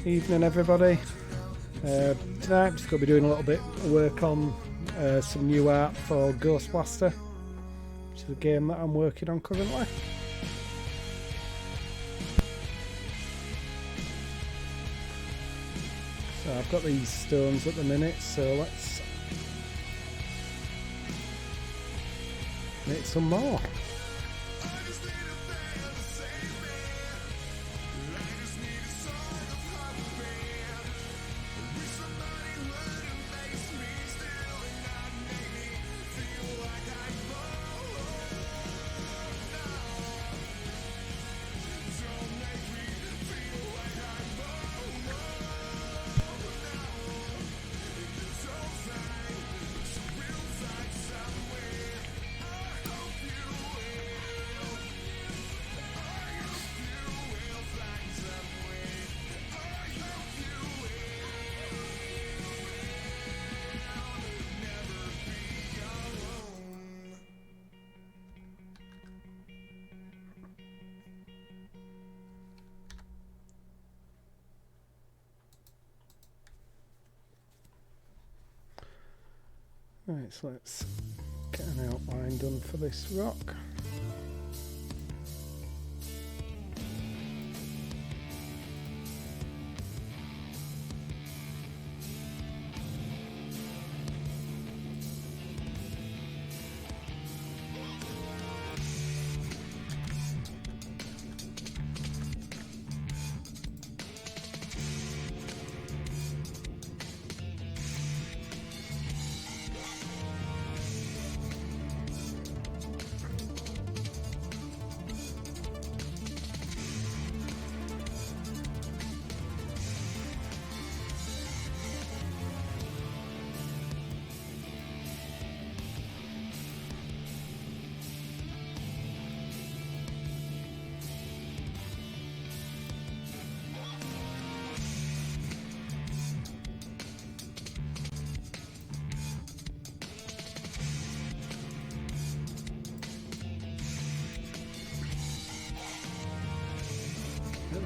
Evening everybody. Tonight I'm just going to be doing a little bit of work on some new art for Ghost Blaster, which is a game that I'm working on currently. So I've got these stones at the minute, so let's make some more. Right, so let's get an outline done for this rock.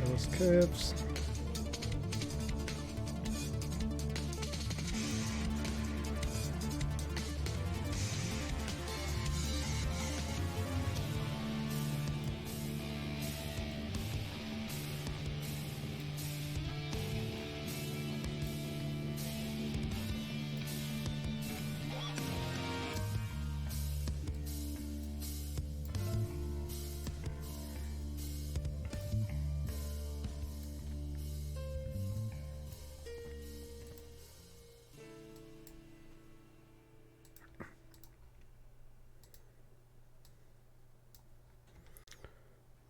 Those curves.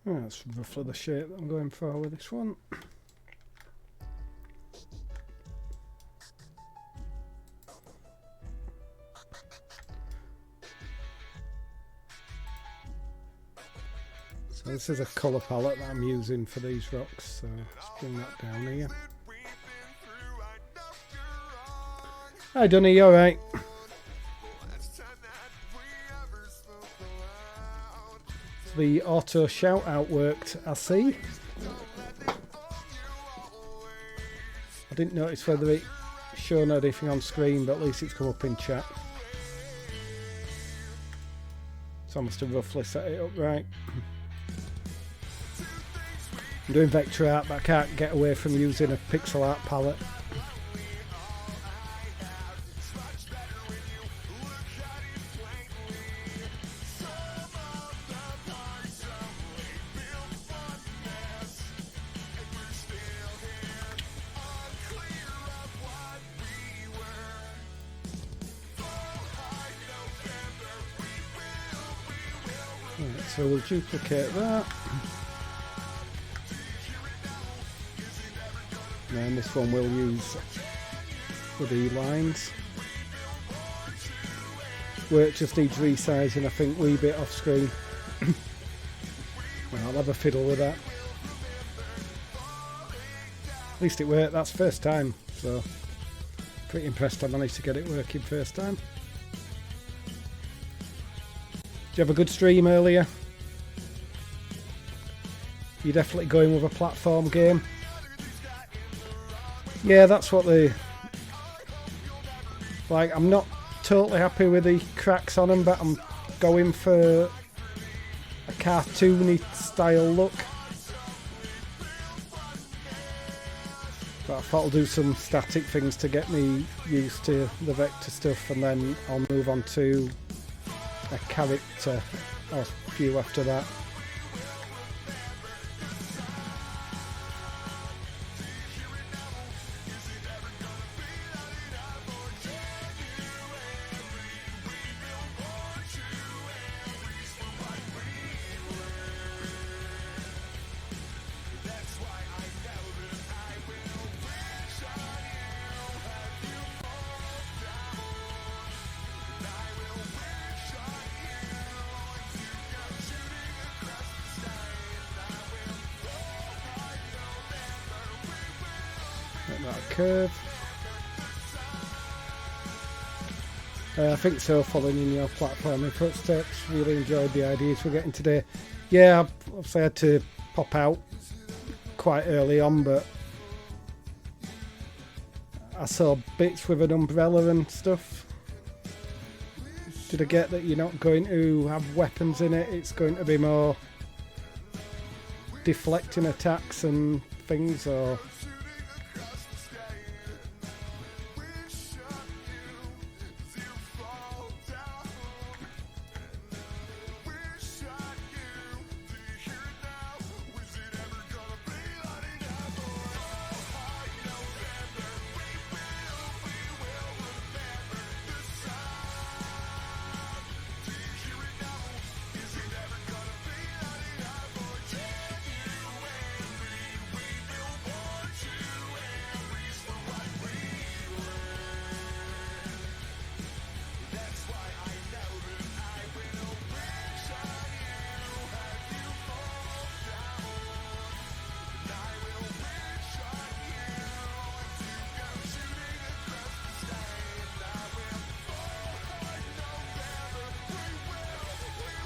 Oh, that's roughly the shape that I'm going for with this one. So this is a colour palette that I'm using for these rocks, so let's bring that down here. Hi Dunny, you alright? The auto shout out worked, I see. I didn't notice whether it showed anything on screen, but at least it's come up in chat. So I must have roughly set it up right. I'm doing vector art, but I can't get away from using a pixel art palette. So we'll duplicate that. And then this one we'll use for the lines. Work just needs resizing, I think, wee bit off screen. Well, I'll have a fiddle with that. At least it worked, that's first time, so pretty impressed I managed to get it working first time. Did you have a good stream earlier? You're definitely going with a platform game. Yeah, that's what like. I'm not totally happy with the cracks on them, but I'm going for a cartoony style look. But I thought I'll do some static things to get me used to the vector stuff, and then I'll move on to a character or a few after that. That curve. I think so, following in your platforming footsteps. Really enjoyed the ideas we're getting today. Yeah, I've obviously had to pop out quite early on, but I saw bits with an umbrella and stuff. Did I get that you're not going to have weapons in it? It's going to be more deflecting attacks and things, or...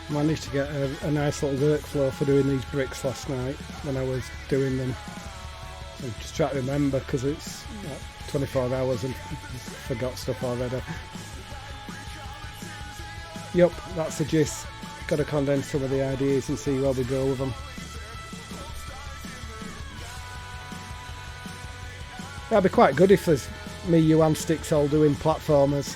Managed to get a nice little workflow for doing these bricks last night when I was doing them. I'm just trying to remember because it's like 24 hours and forgot stuff already. Yup, that's the gist. Got to condense some of the ideas and see where we go with them. That'd be quite good if there's me, you and Sticks all doing platformers.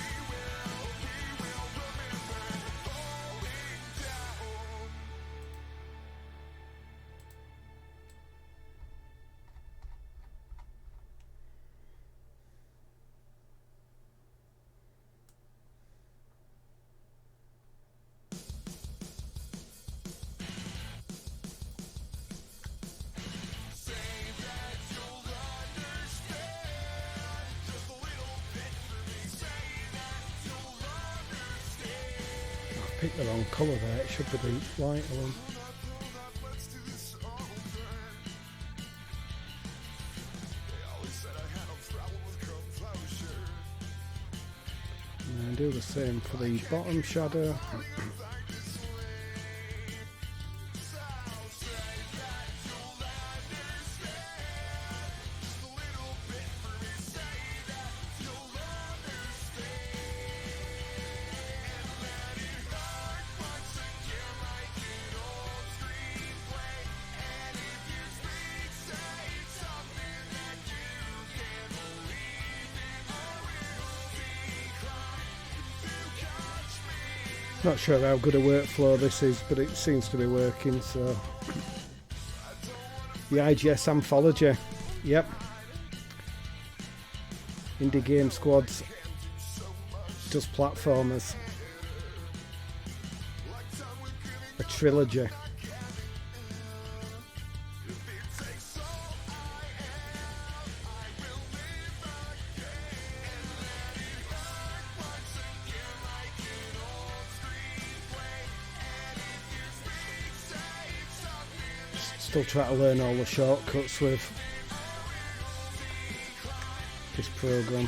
Picked the wrong colour there, it should be the white one. And do the same for the bottom shadow. Not sure how good a workflow this is, but it seems to be working, so... The IGS Anthology. Yep. Indie Game Squads does platformers. A trilogy. Still trying to learn all the shortcuts with this program.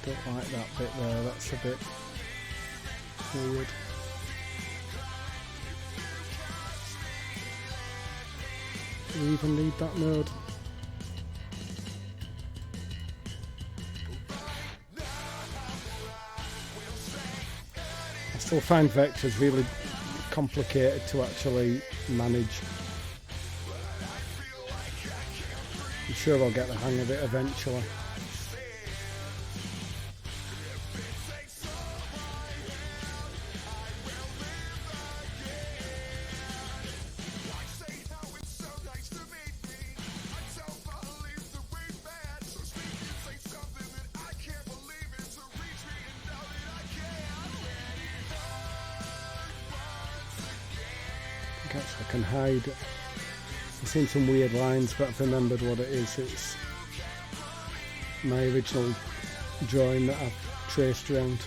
Don't like that bit there, that's a bit Weird. Do we even need that node? I still find vectors really complicated to actually manage. I'm sure I'll get the hang of it eventually. I can hide. I've seen some weird lines, but I've remembered what it is. It's my original drawing that I've traced around.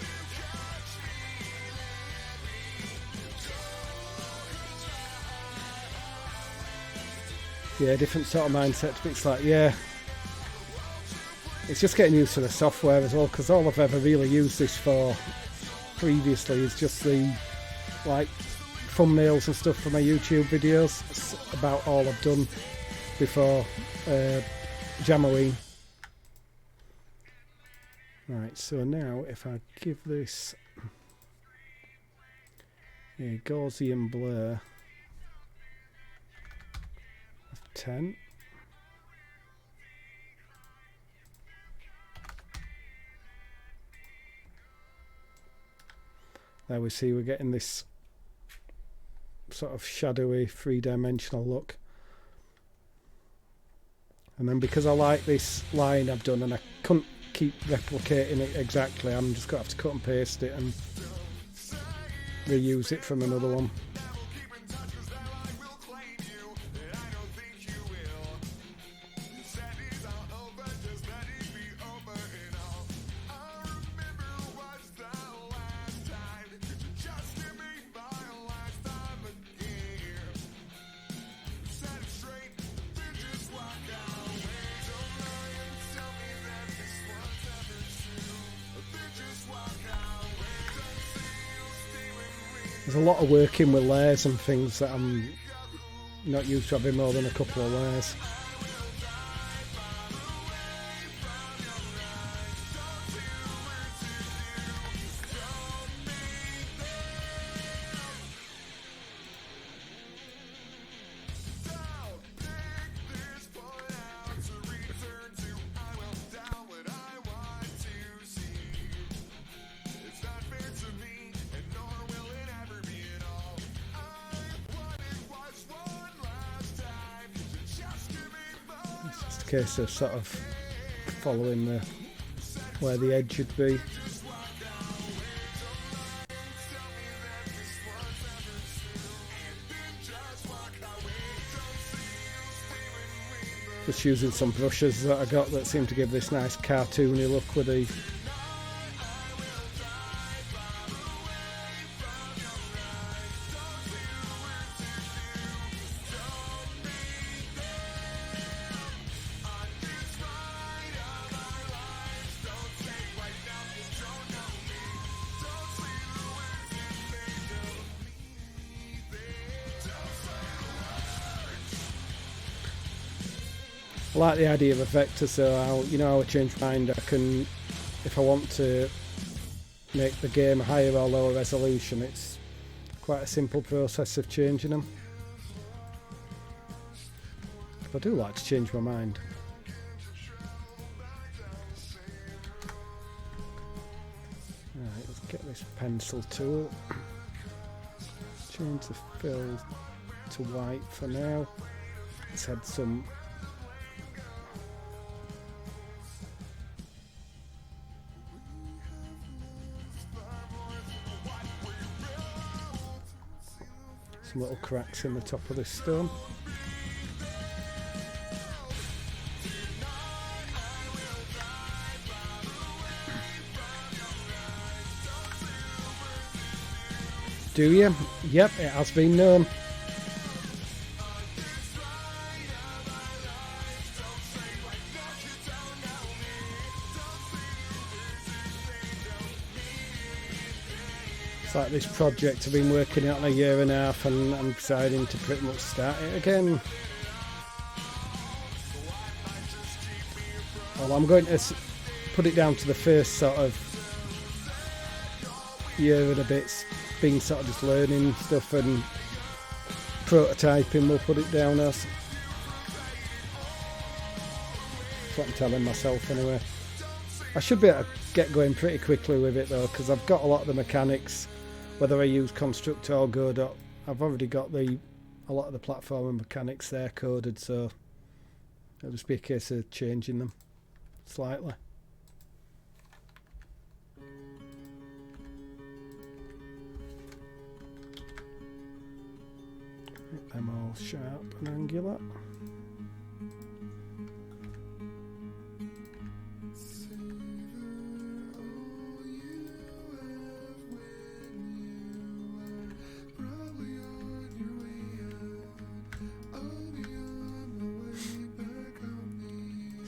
Yeah, different sort of mindset, but it's like, yeah, it's just getting used to the software as well, because all I've ever really used this for previously is just the, like, thumbnails and stuff for my YouTube videos. That's about all I've done before Jamoween. Right, so now if I give this a Gaussian blur of 10, there we see we're getting this sort of shadowy three-dimensional look. And then because I like this line I've done and I couldn't keep replicating it exactly, I'm just going to have to cut and paste it and reuse it from another one. There's a lot of working with layers and things that I'm not used to having more than a couple of layers. Case of sort of following the where the edge should be. Just using some brushes that I got that seem to give this nice cartoony look with the I like the idea of a vector, so I'll change my mind. I can, if I want to make the game higher or lower resolution, it's quite a simple process of changing them. But I do like to change my mind. Right, let's get this pencil tool. Change the fill to white for now. Let's add some little cracks in the top of this stone. Do you? Yep, it has been known. It's like this project I've been working on a year and a half, and I'm deciding to pretty much start it again. Well, I'm going to put it down to the first sort of year and a bit, being sort of just learning stuff and prototyping, we'll put it down as. That's what I'm telling myself anyway. I should be able to get going pretty quickly with it though, because I've got a lot of the mechanics, whether I use Constructor or Godot. I've already got a lot of the platform and mechanics there coded, so it'll just be a case of changing them slightly. Make them all sharp and angular.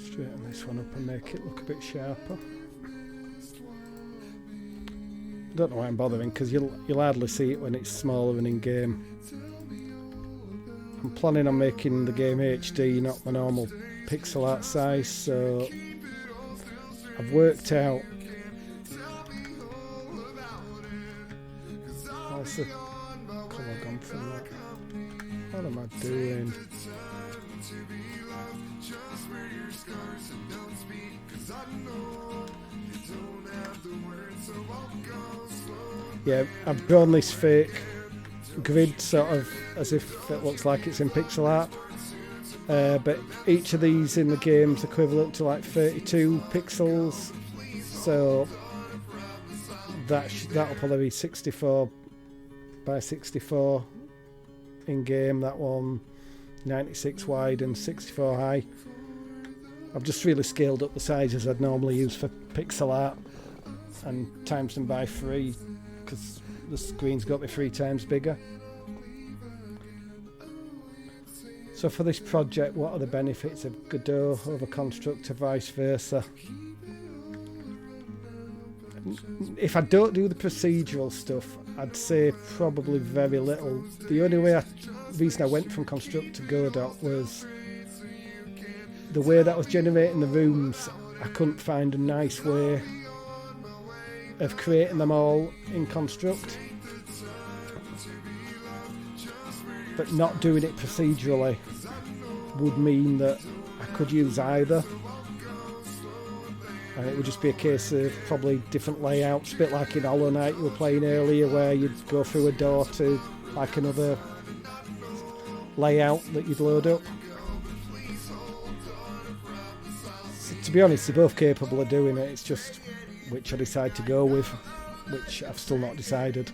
Straighten this one up and make it look a bit sharper. Don't know why I'm bothering, because you'll hardly see it when it's smaller and in game. I'm planning on making the game HD, not my normal pixel art size, so I've worked out. Where's the colour gone from that? What am I doing? Yeah, I've drawn this fake grid sort of as if it looks like it's in pixel art, but each of these in the game's equivalent to like 32 pixels, so that'll probably be 64 by 64 in game, that one 96 wide and 64 high. I've just really scaled up the sizes I'd normally use for pixel art and times them by 3, because the screen's got to be 3 times bigger. So for this project, what are the benefits of Godot over Constructor, vice versa? If I don't do the procedural stuff, I'd say probably very little. The only reason I went from Constructor to Godot was the way that was generating the rooms. I couldn't find a nice way of creating them all in Construct, but not doing it procedurally would mean that I could use either, and it would just be a case of probably different layouts, a bit like in Hollow Knight you were playing earlier, where you'd go through a door to like another layout that you'd load up. So, to be honest, they're both capable of doing it, it's just which I decide to go with, which I've still not decided.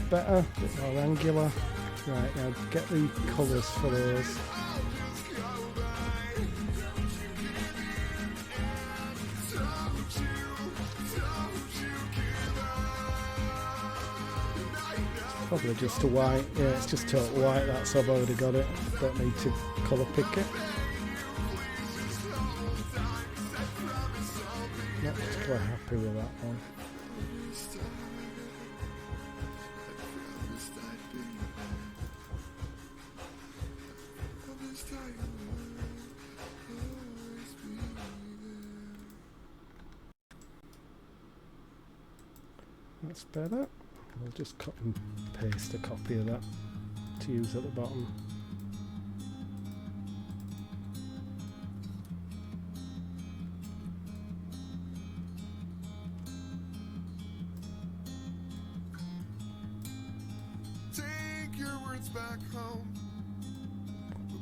Better, a bit more angular. Right, now get the colours for those. It's probably just a white, yeah, it's just total white, that's, I've already got it, don't need to colour pick it. Not particularly happy with that one. That's better. I'll just cut and paste a copy of that to use at the bottom.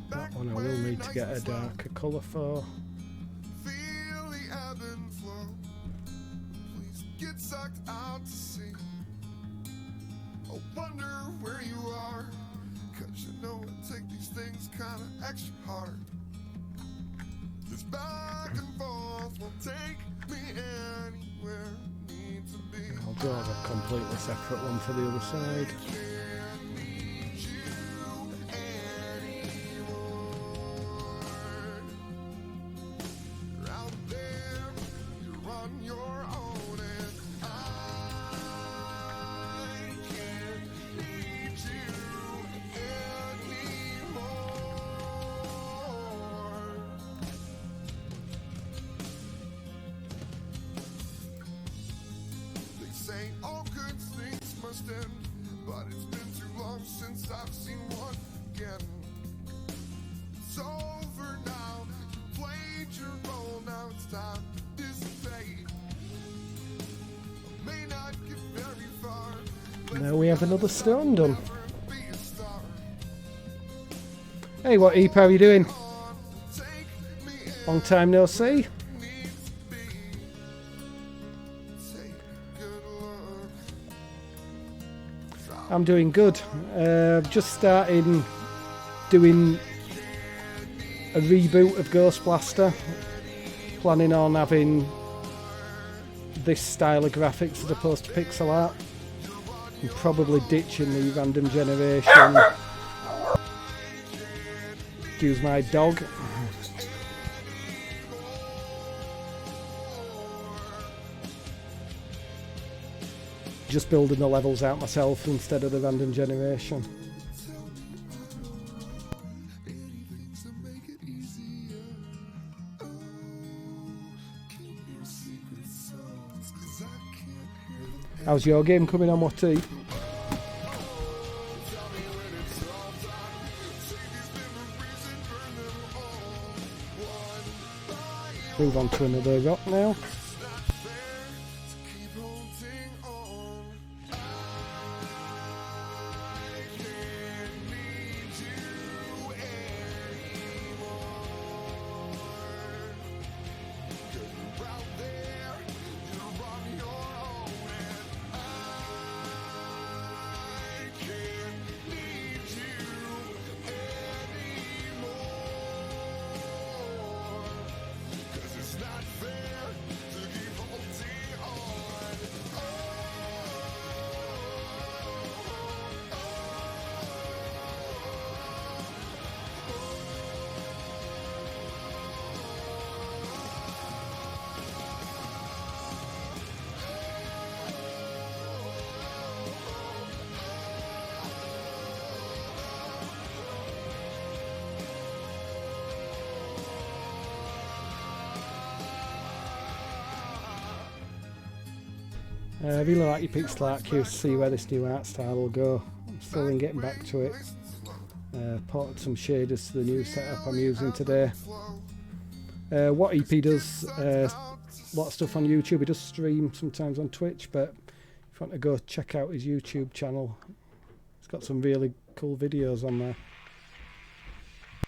That one I will need to get a darker colour for. Feel the ebb and flow. Please get sucked out to sea. I wonder where you are, 'cause you know I take these things kinda extra hard. This back and forth will take me anywhere I need to be. I'll draw a completely separate one for the other side. Say all good things must end, but it's been too long since I've seen one again. It's over now, you played your role, now it's time to dissipate. I may not get very far. Now we have another stone done. Hey, what Eep, how are you doing? Long time no see. I'm doing good. Just starting doing a reboot of Ghost Blaster. Planning on having this style of graphics as opposed to pixel art. I'm probably ditching the random generation. Excuse my dog. Just building the levels out myself instead of the random generation. How's your game coming on, Watty? Move on to another rock now. I really like your pixel art, curious to see where this new art style will go. I'm still in getting back to it. Ported some shaders to the new setup I'm using today. What EP does a lot of stuff on YouTube. He does stream sometimes on Twitch, but if you want to go check out his YouTube channel, he's got some really cool videos on there. I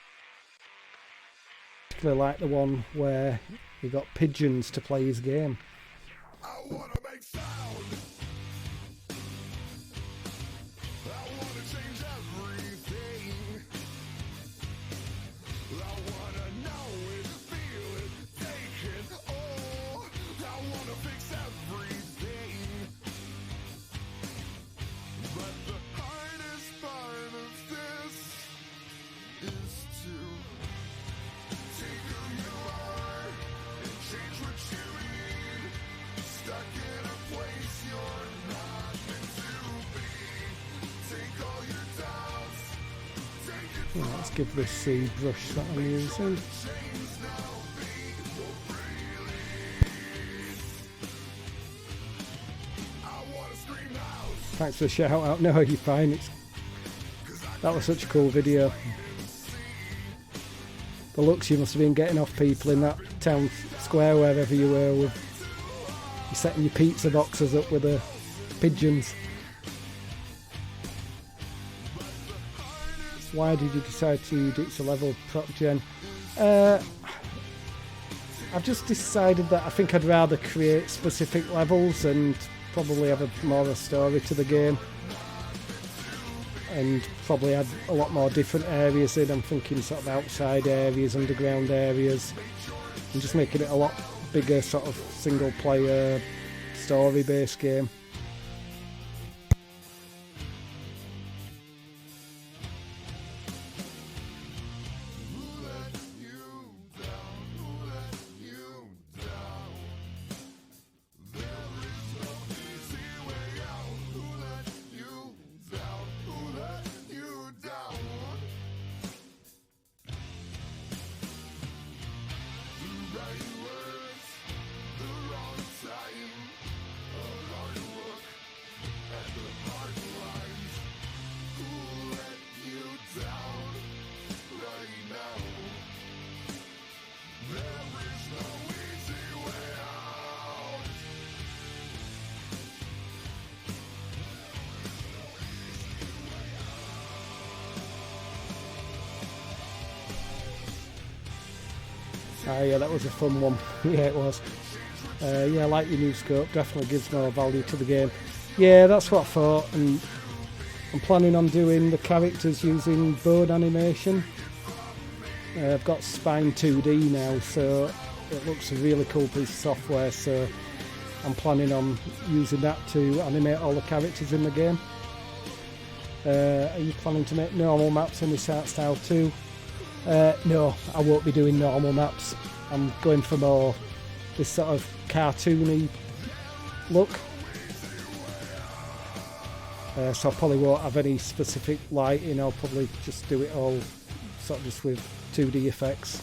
particularly like the one where he got pigeons to play his game. I wanna make sound. I wanna change everything. I wanna know it, feel it, take it all. I wanna fix everything. But the hardest part of this is to take who you are and change what you need. Stuck in a place you're not meant to be. Take all your doubts. Take it Well, let's give this seed brush that I'm using. Thanks for the shout out. No, you're fine. That was such a cool video. The looks you must have been getting off people in that town square wherever you were with you setting your pizza boxes up with the pigeons. why did you decide to ditch the level prop gen? I've just decided that I think I'd rather create specific levels and probably have more of a story to the game, and probably add a lot more different areas in. I'm thinking sort of outside areas, underground areas, and just making it a lot bigger sort of single player story based game. Yeah, that was a fun one. Yeah, it was. Yeah, I like your new scope. Definitely gives more value to the game. Yeah, that's what I thought. And I'm planning on doing the characters using bone animation. I've got Spine 2D now, so it looks a really cool piece of software. So I'm planning on using that to animate all the characters in the game. Are you planning to make normal maps in this art style too? No, I won't be doing normal maps. I'm going for more this sort of cartoony look. So I probably won't have any specific lighting. I'll probably just do it all sort of just with 2D effects.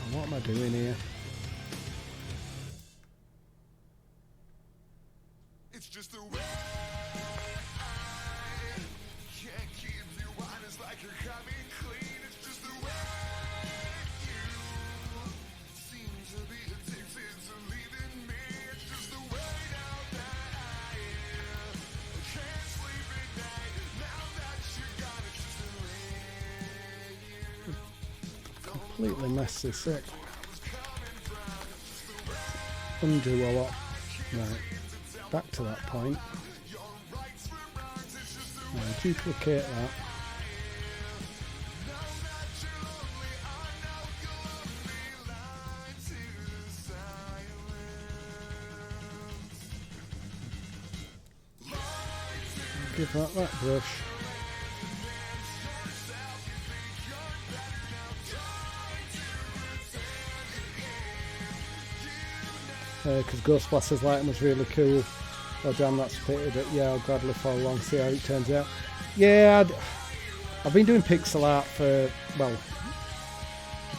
And what am I doing here? It's just the way I can't keep you honest like you're coming clean. It's just the way you seem to be addicted to leaving me. It's just the way now that I can't sleep at night. Now that you're gone, it's just the way you Completely mess this up. Undo a lot. Right. Back to that point. And duplicate that. Give that brush. Because Ghostbusters lighting was really cool. Oh damn, that's fitted it. Yeah, I'll gladly follow along, see how it turns out. Yeah, I've been doing pixel art for, well,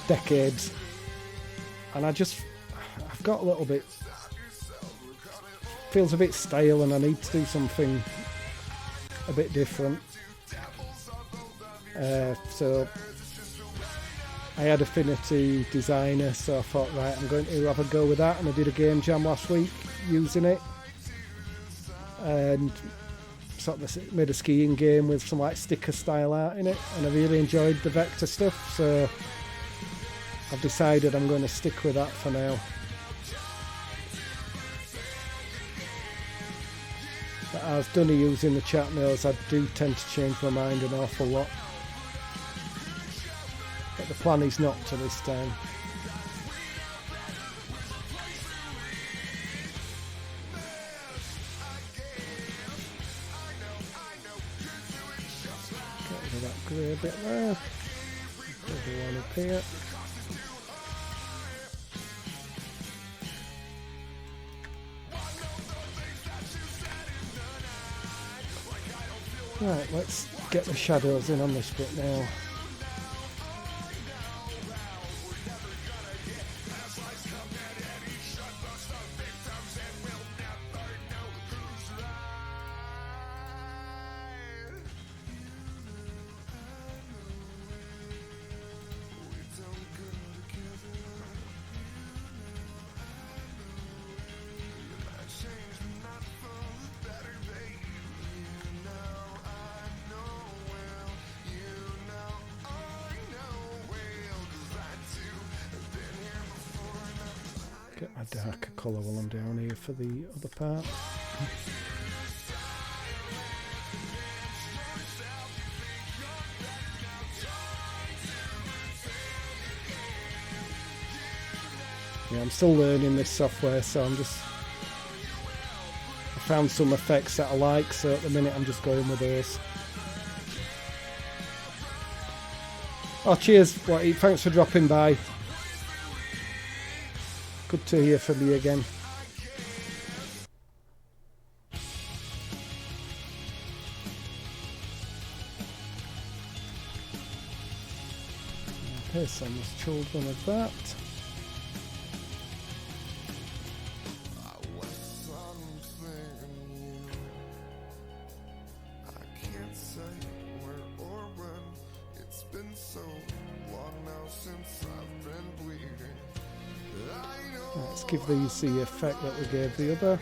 decades. And I've got a little bit, feels a bit stale, and I need to do something a bit different. So I had Affinity Designer, so I thought, right, I'm going to have a go with that, and I did a game jam last week using it, and sort of made a skiing game with some like sticker style art in it, and I really enjoyed the vector stuff, so I've decided I'm going to stick with that for now. But as Dunny using the chat knows, I do tend to change my mind an awful lot. But the plan is not to this time. Get rid of that grey bit there. Put the one up here. Right, let's get the shadows in on this bit now. Get my darker colour while I'm down here for the other part. Yeah, I'm still learning this software, so I found some effects that I like, so at the minute I'm just going with those. Oh, cheers, Watty. Thanks for dropping by. Good to hear from you again. Okay, so I'm just children of that. Let's give these the effect that we gave the other.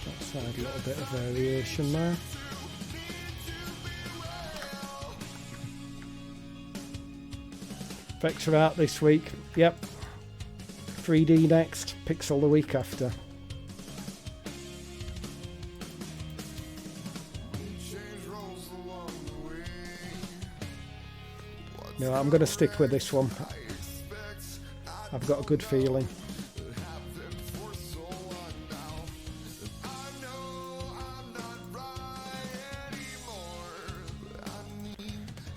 Let's add a little bit of variation there. Effects are out this week. Yep. 3D next. Pixel the week after. No, I'm going to stick with this one. I've got a good feeling.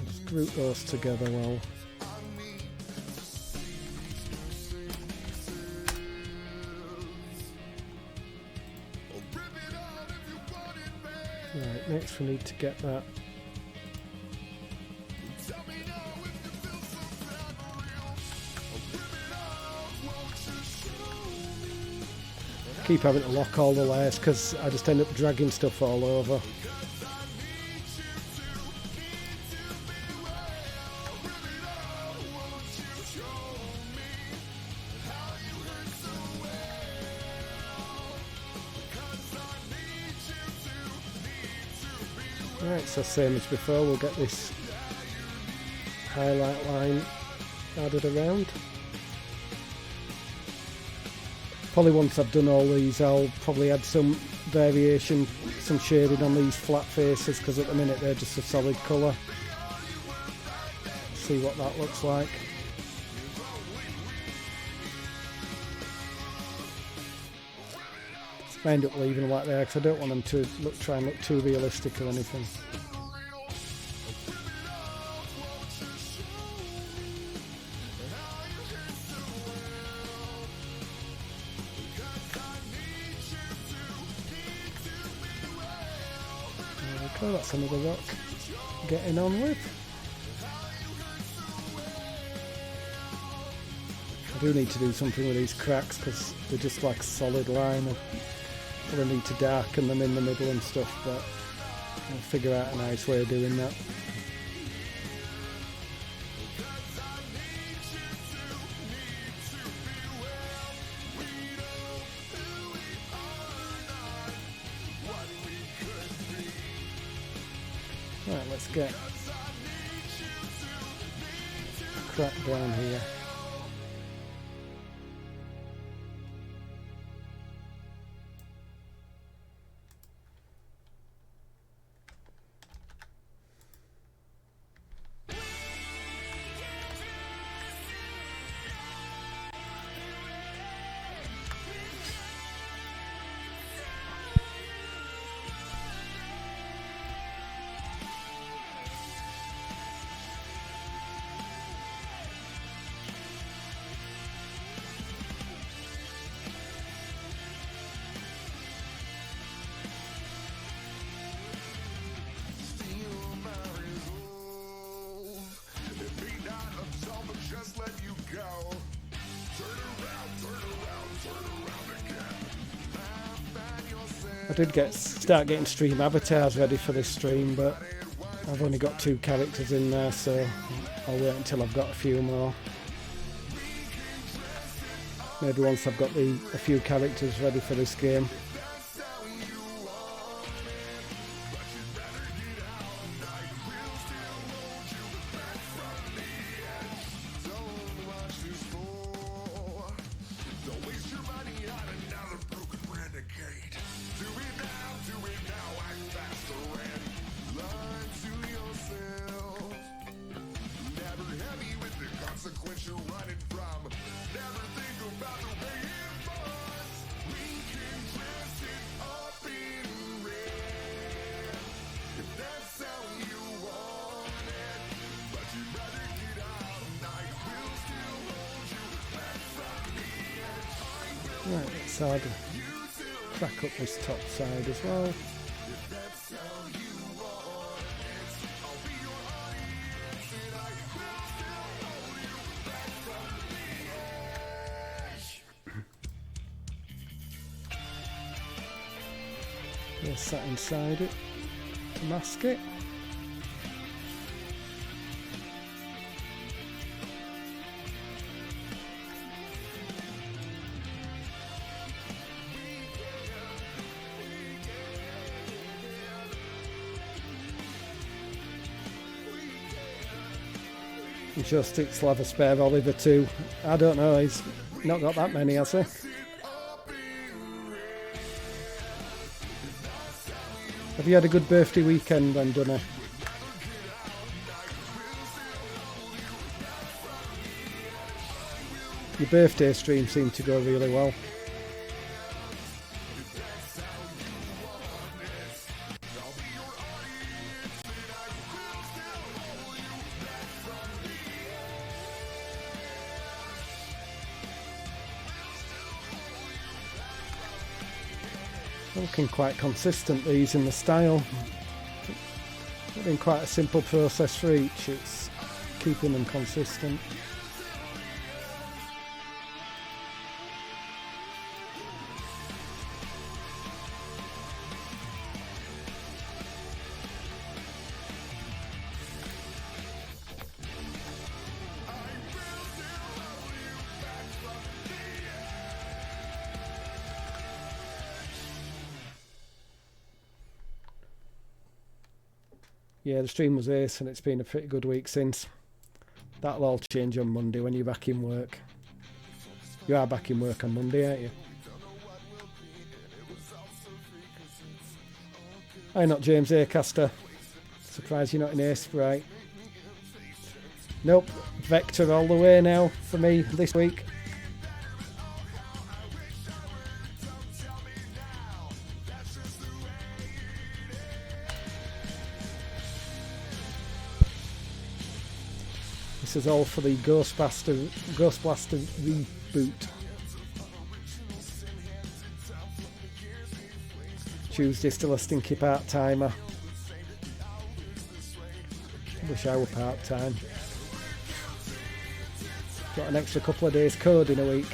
Just group those together well. Right, next we need to get that keep having to lock all the layers because I just end up dragging stuff all over. Right, so same as before, we'll get this highlight line added around. Probably once I've done all these, I'll probably add some variation, some shading on these flat faces, because at the minute they're just a solid colour. See what that looks like. I end up leaving them like they are because I don't want them to try and look too realistic or anything. There we go, that's another rock getting on with. I do need to do something with these cracks because they're just like a solid line. I need to darken them in the middle and stuff, but I'll figure out a nice way of doing that. Right, let's get a crack down here. I did start getting stream avatars ready for this stream, but I've only got 2 characters in there, so I'll wait until I've got a few more. Maybe once I've got a few characters ready for this game. Right, let's add crack up this top side as well. Place that inside it to mask it. I'm sure Sticks will have a spare Oliver too. I don't know, he's not got that many, has he? Have you had a good birthday weekend then, Dunny? Your birthday stream seemed to go really well. Looking quite consistent, these in the style. Been quite a simple process for each, it's keeping them consistent. Yeah, the stream was ace and it's been a pretty good week since. That'll all change on Monday when you're back in work. You are back in work on Monday, aren't you? Hi, not James Acaster. Surprised you're not in Ace, right? Nope, Vector all the way now for me this week. This is all for the Ghost Blaster reboot. Tuesday still a stinky part-timer. Wish I were part-time. Got an extra couple of days code in a week.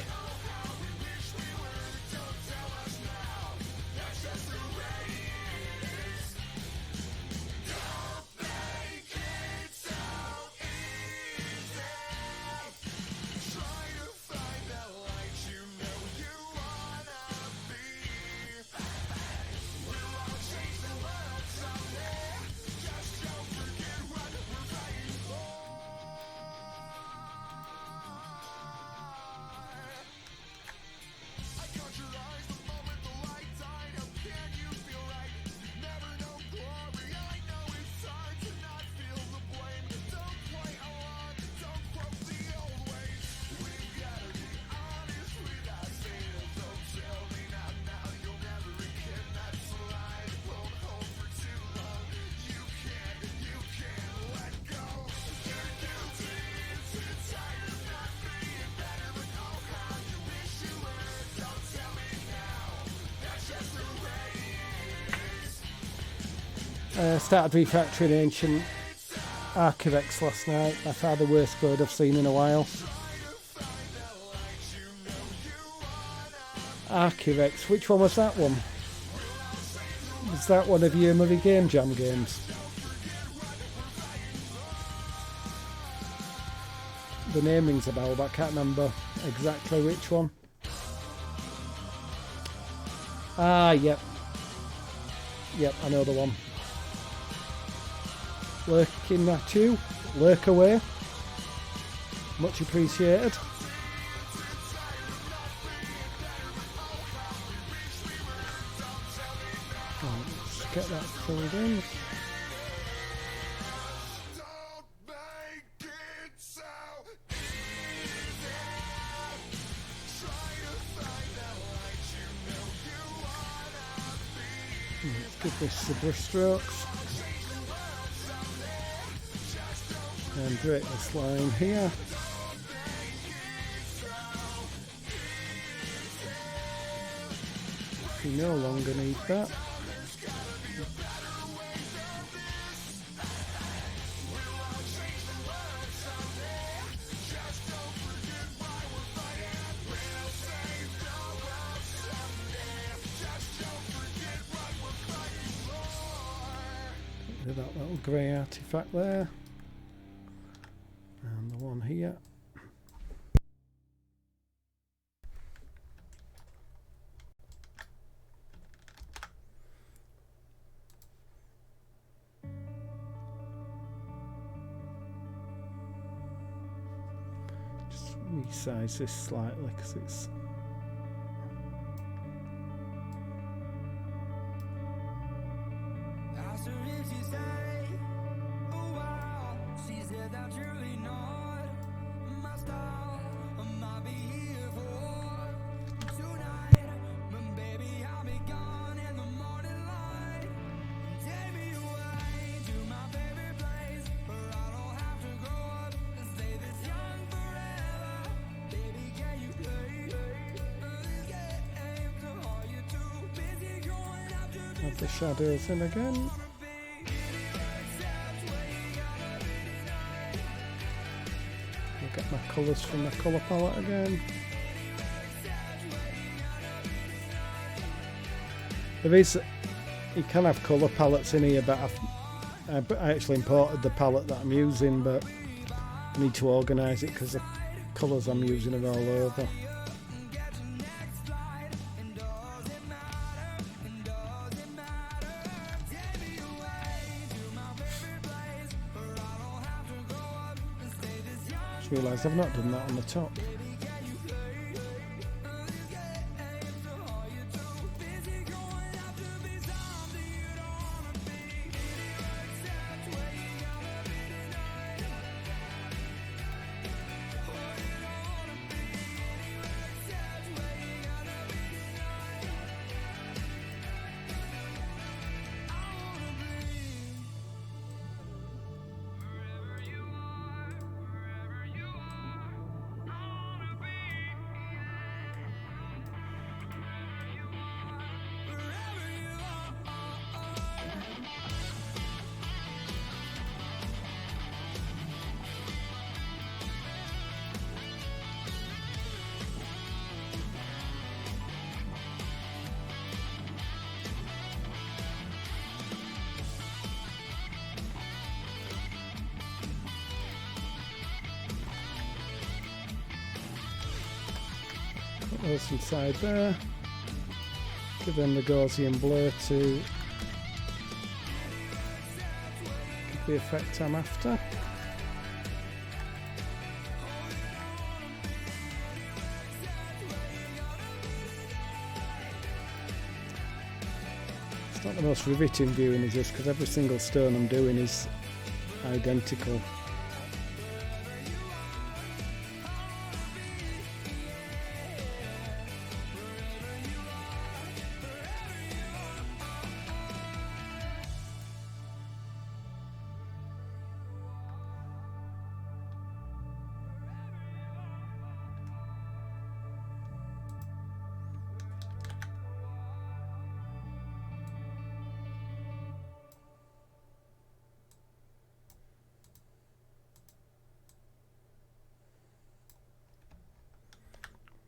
Started refactoring Ancient Archivex last night. By far the worst code I've seen in a while. Archivex, which one was that one? Was that one of your Murray Game Jam games? The name rings a bell, but I can't remember exactly which one. Ah, yep. Yep, I know the one. Lurking at you. Lurk away. Much appreciated. Right, let's get that filled in. Let's give this the brush strokes. And break this line here. We no longer need that. Get rid of that little grey artifact there. And the one here. Just resize this slightly because it's add the shadows in again. I'll get my colours from the colour palette again. There is, you can have colour palettes in here, but I actually imported the palette that I'm using, but I need to organise it because the colours I'm using are all over. Just realised I've not done that on the top. Put those inside there. Give them the Gaussian blur to give the effect I'm after. It's not the most riveting viewing is this because every single stone I'm doing is identical.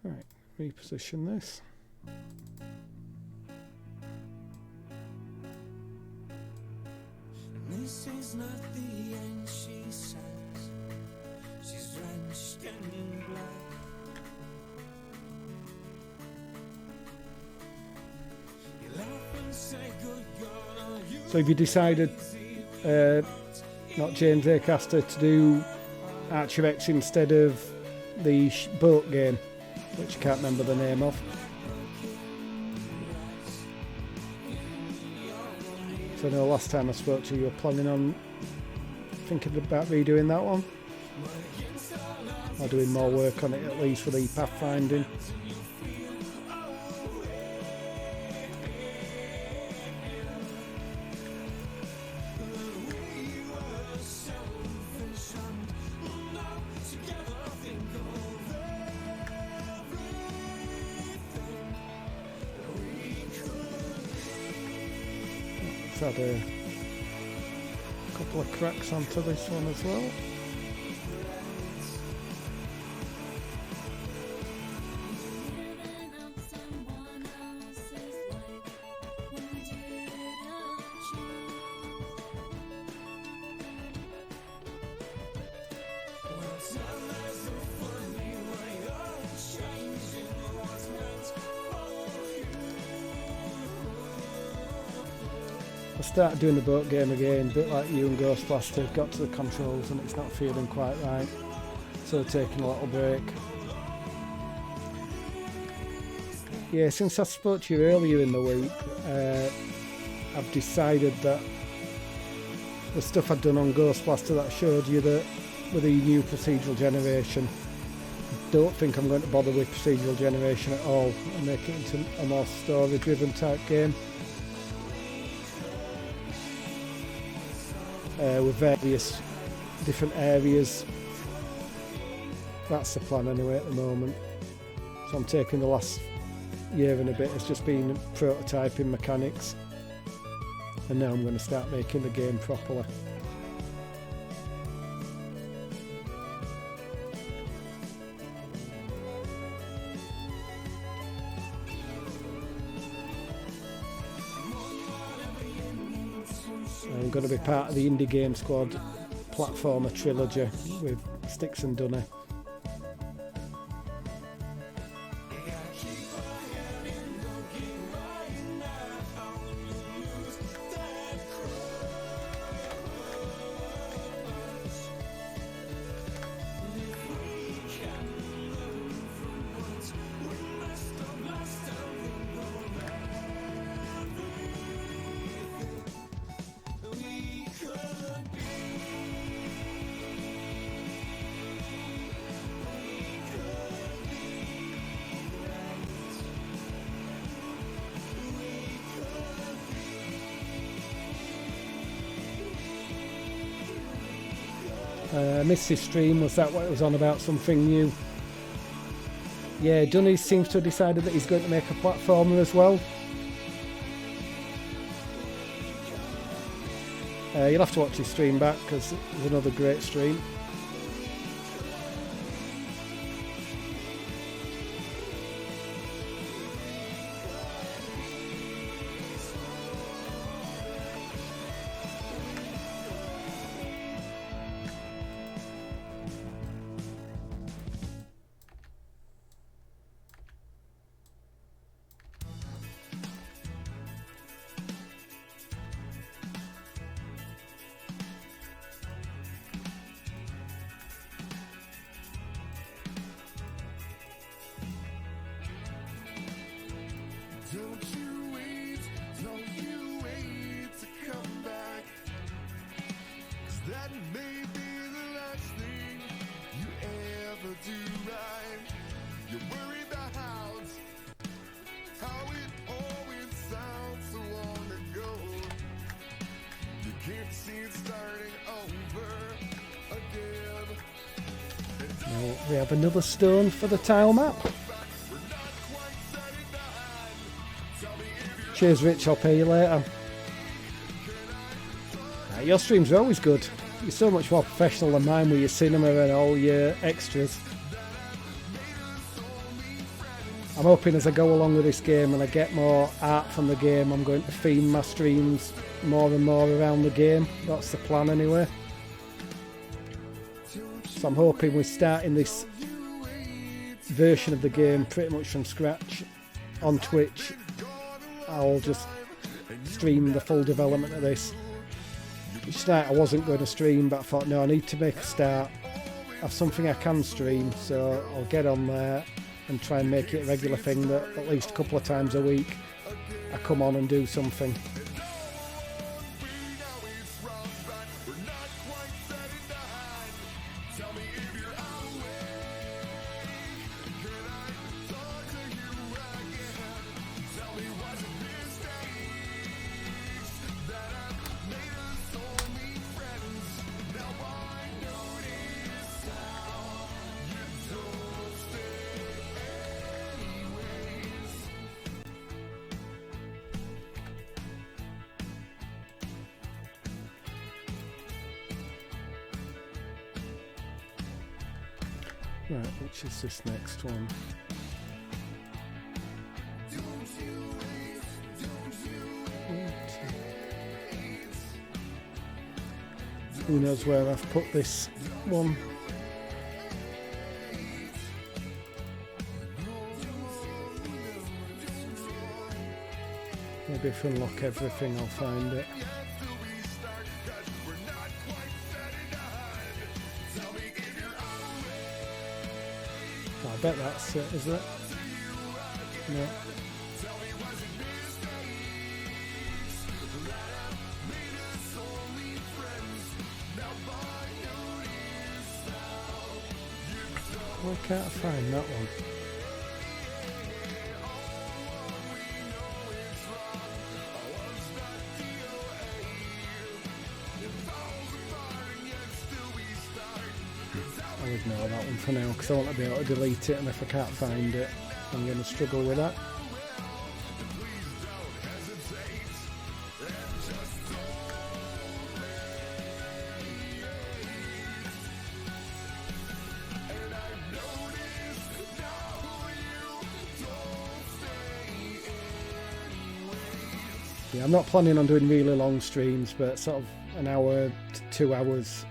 Right, reposition this. This is not the end, she says. She's drenched in blood. So if you decided, not James Acaster, to do Archer X instead of the boat game, which I can't remember the name of. So I know last time I spoke to you, you were planning on thinking about redoing that one, or doing more work on it at least for the pathfinding. Had a couple of cracks onto this one as well. I started doing the boat game again, a bit like you and Ghost Blaster, got to the controls and it's not feeling quite right, so taking a little break. Yeah, since I spoke to you earlier in the week, I've decided that the stuff I'd done on Ghost Blaster that I showed you that with the new procedural generation, I don't think I'm going to bother with procedural generation at all and make it into a more story driven type game. With various different areas. That's the plan anyway at the moment. So I'm taking the last year and a bit as just been prototyping mechanics, and now I'm going to start making the game properly. I'm going to be part of the Indie Game Squad platformer trilogy with Sticks and Dunny. I missed his stream. Was that what it was on about? Something new? Yeah, Dunny seems to have decided that he's going to make a platformer as well. You'll have to watch his stream back because it was another great stream. Don't you wait to come back, 'cause that may be the last thing you ever do right. You worry about how it always sounds so long ago. You can't see it starting over again. Now we have another stone for the tile map. Cheers Rich, I'll pay you later. Your streams are always good. You're so much more professional than mine with your cinema and all your extras. I'm hoping as I go along with this game and I get more art from the game, I'm going to theme my streams more and more around the game. That's the plan anyway. So I'm hoping we're starting this version of the game pretty much from scratch on Twitch. I'll just stream the full development of this. Each night I wasn't going to stream, but I thought, no, I need to make a start, have something I can stream, so I'll get on there and try and make it a regular thing that at least a couple of times a week I come on and do something. Right, which is this next one? Who knows where I've put this one? Maybe if I unlock everything I'll find it. I bet that's it, is it? No. Why can't I find that one? I'll ignore that one for now because I want to be able to delete it, and if I can't find it I'm going to struggle with that. Yeah, I'm not planning on doing really long streams, but sort of an hour to 2 hours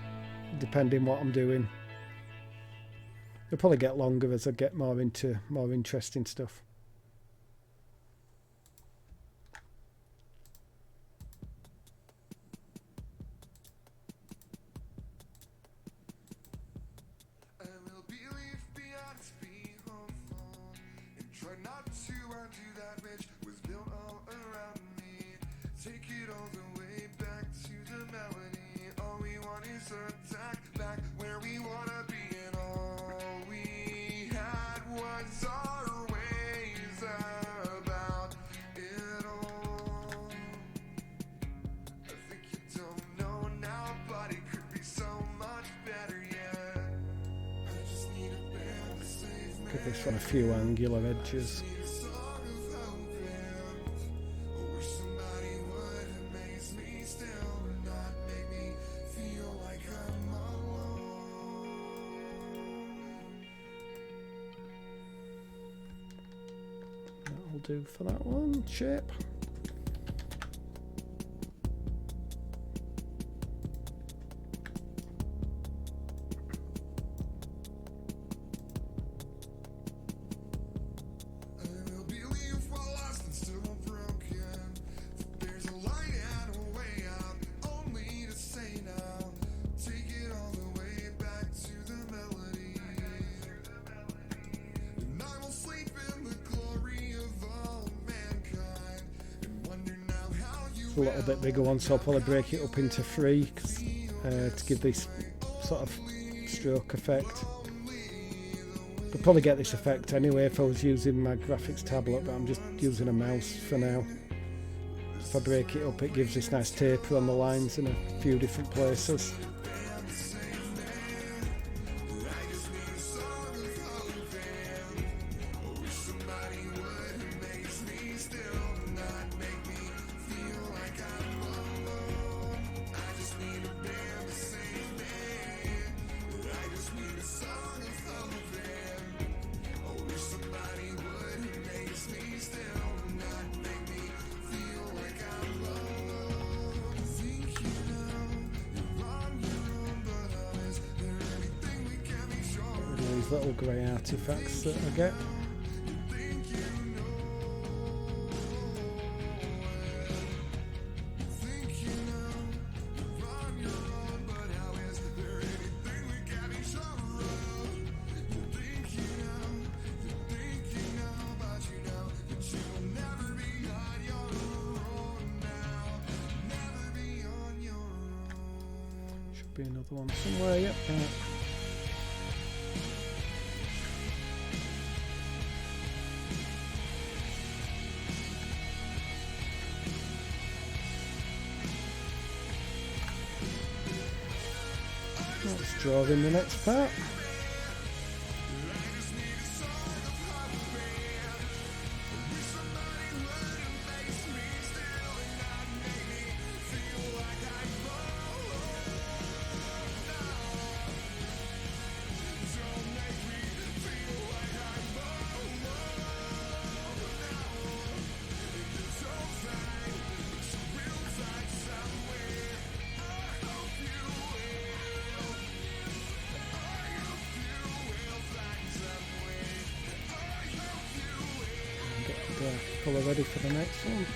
depending what I'm doing. They'll probably get longer as I get more into more interesting stuff. Give this one a few angular edges. That'll do for that one. Shape. A little bit bigger one, so I'll probably break it up into 3 to give this sort of stroke effect. I'd probably get this effect anyway if I was using my graphics tablet, but I'm just using a mouse for now. If I break it up, it gives this nice taper on the lines in a few different places. Little grey artifacts that I get. Should be another one somewhere, yep. Let's draw in the next part. Colour ready for the next one.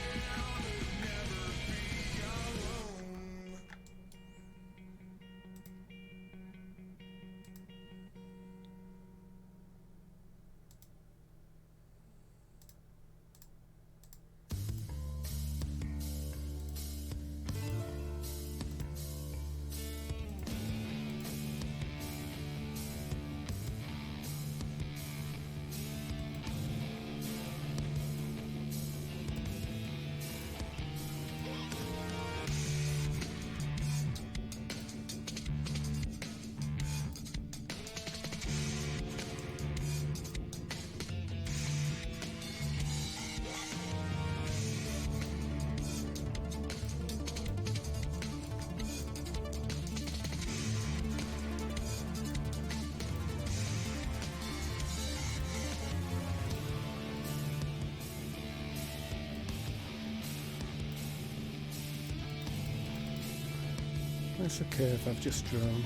That's a curve I've just drawn.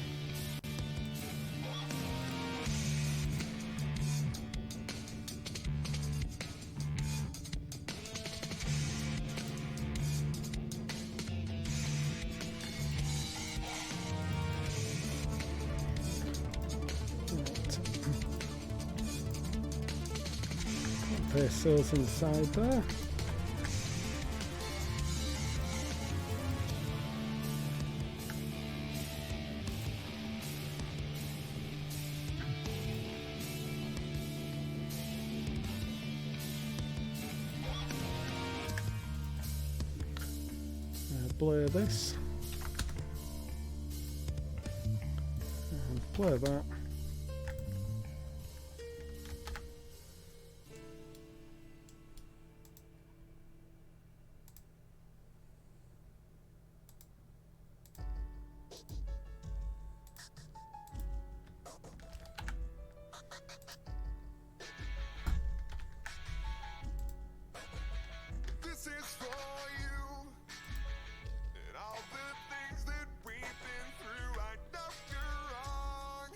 Paste those inside there. Blur this and blur that. This is for you and all the things that we've been through. I know you're wrong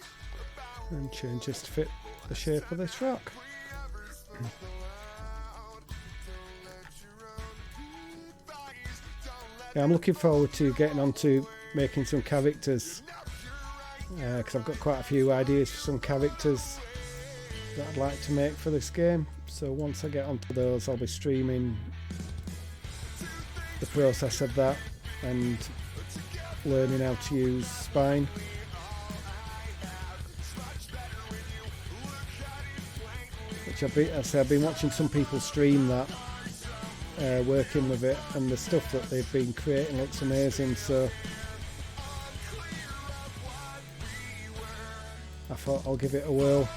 about And change this to fit the shape of this rock. we ever spoke aloud. Don't let your own advice, don't let Yeah, I'm looking forward to getting on to making some characters because I've got quite a few ideas for some characters that I'd like to make for this game. So once I get onto those, I'll be streaming the process of that and learning how to use Spine. Which I've been watching some people stream that, working with it, and the stuff that they've been creating looks amazing. So I thought I'll give it a whirl.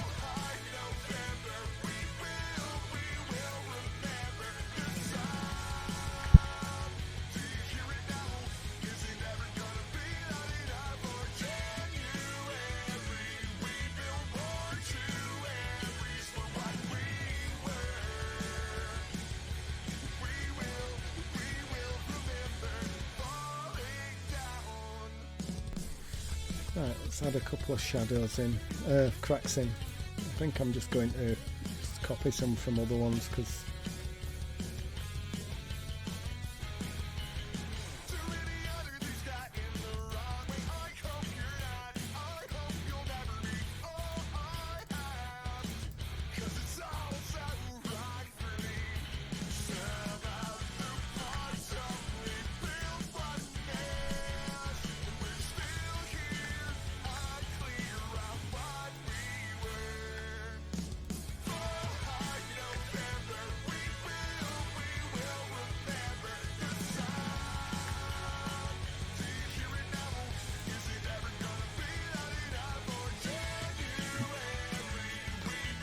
Right, let's add a couple of shadows in, cracks in. I think I'm just going to just copy some from other ones because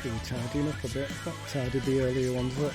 Fucking tidying up a bit. Not tidied the earlier ones up.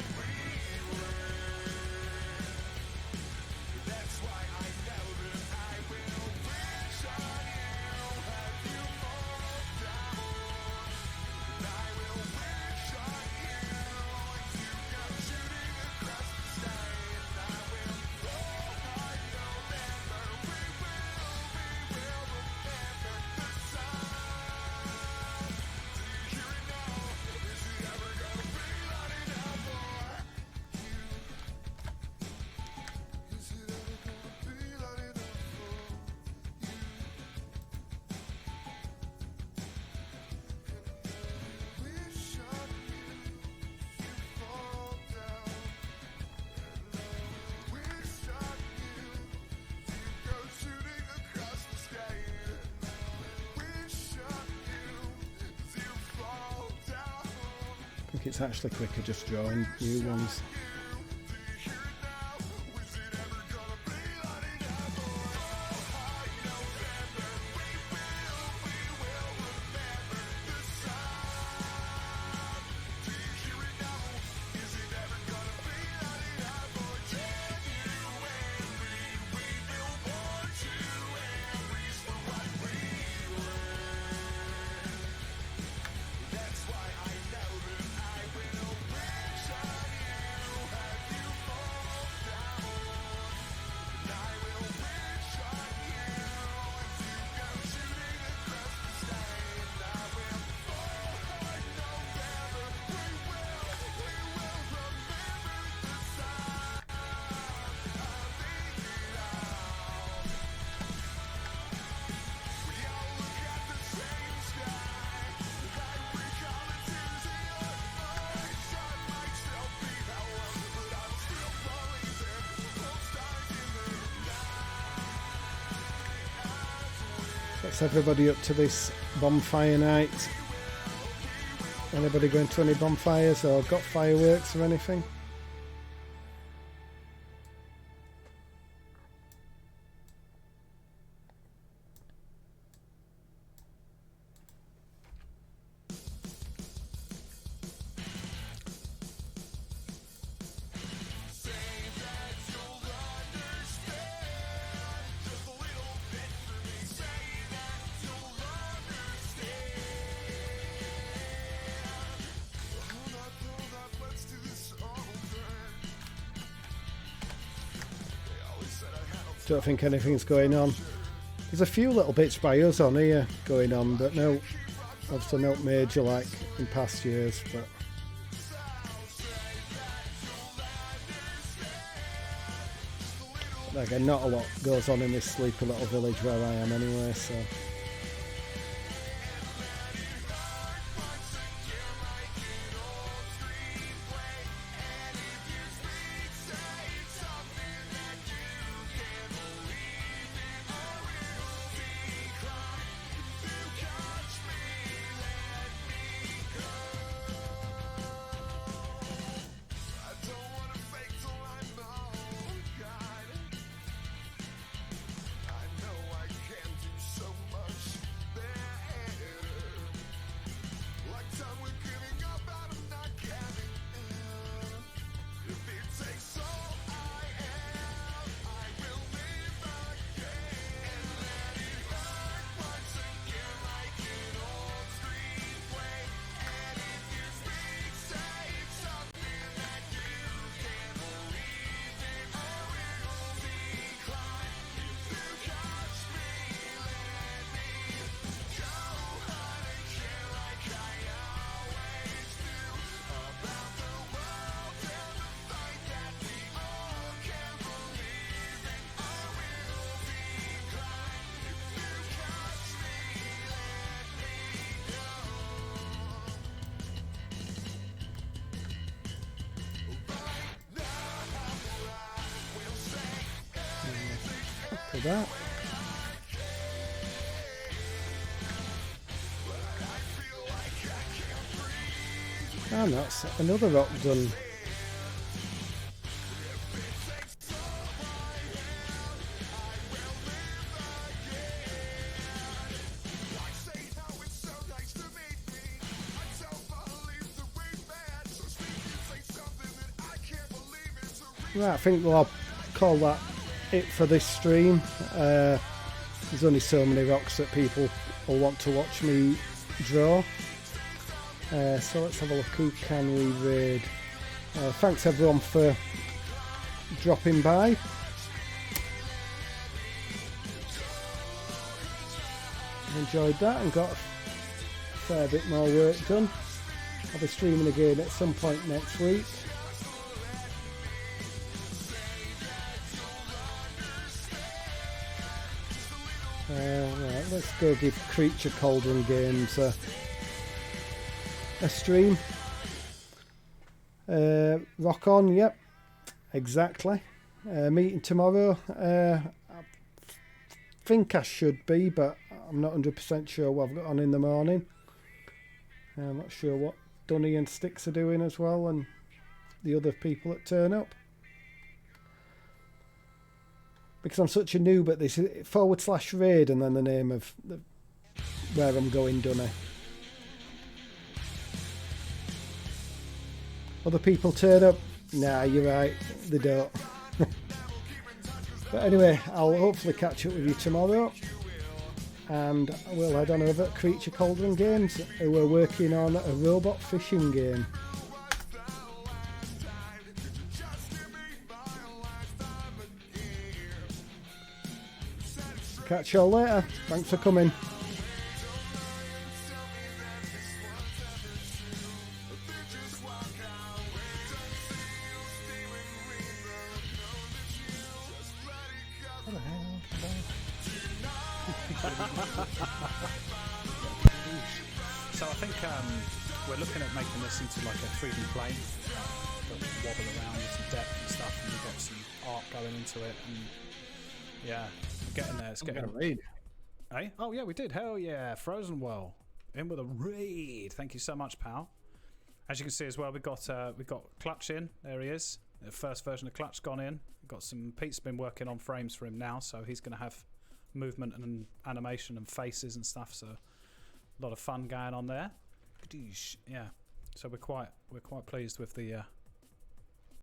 I think it's actually quicker just drawing new ones. What's everybody up to this bonfire night? Anybody going to any bonfires or got fireworks or anything? Don't think anything's going on. There's a few little bits by us on here going on, but no, obviously not major like in past years. But again, not a lot goes on in this sleepy little village where I am anyway, so. That. And that's another rock done. Right, I think I'll call that it for this stream. There's only so many rocks that people will want to watch me draw. So let's have a look. Who can we raid? Thanks everyone for dropping by. Enjoyed that and got a fair bit more work done. I'll be streaming again at some point next week. Right, let's go give Creature Cauldron Games a stream. Rock on, yep, exactly. Meeting tomorrow. I think I should be, but I'm not 100% sure what I've got on in the morning. I'm not sure what Dunny and Sticks are doing as well, and the other people that turn up. Because I'm such a noob at this, /raid and then the name of where I'm going, Dunny. Other people turn up? Nah, you're right, they don't. But anyway, I'll hopefully catch up with you tomorrow. And we'll head on over to Creature Cauldron Games, who are working on a robot fishing game. Catch y'all later. Thanks for coming. So I think we're looking at making this into like a 3D plane that wobble around with some depth and stuff, and we've got some art going into it, and yeah, getting there. It's getting a raid. Hey? Oh yeah, we did. Hell yeah, Frozen Well in with a raid. Thank you so much, pal. As you can see as well, we got Clutch in. There he is. The first version of Clutch gone in. We've got some. Pete's been working on frames for him now, so he's going to have movement and animation and faces and stuff. So a lot of fun going on there. Yeah. So we're quite pleased with the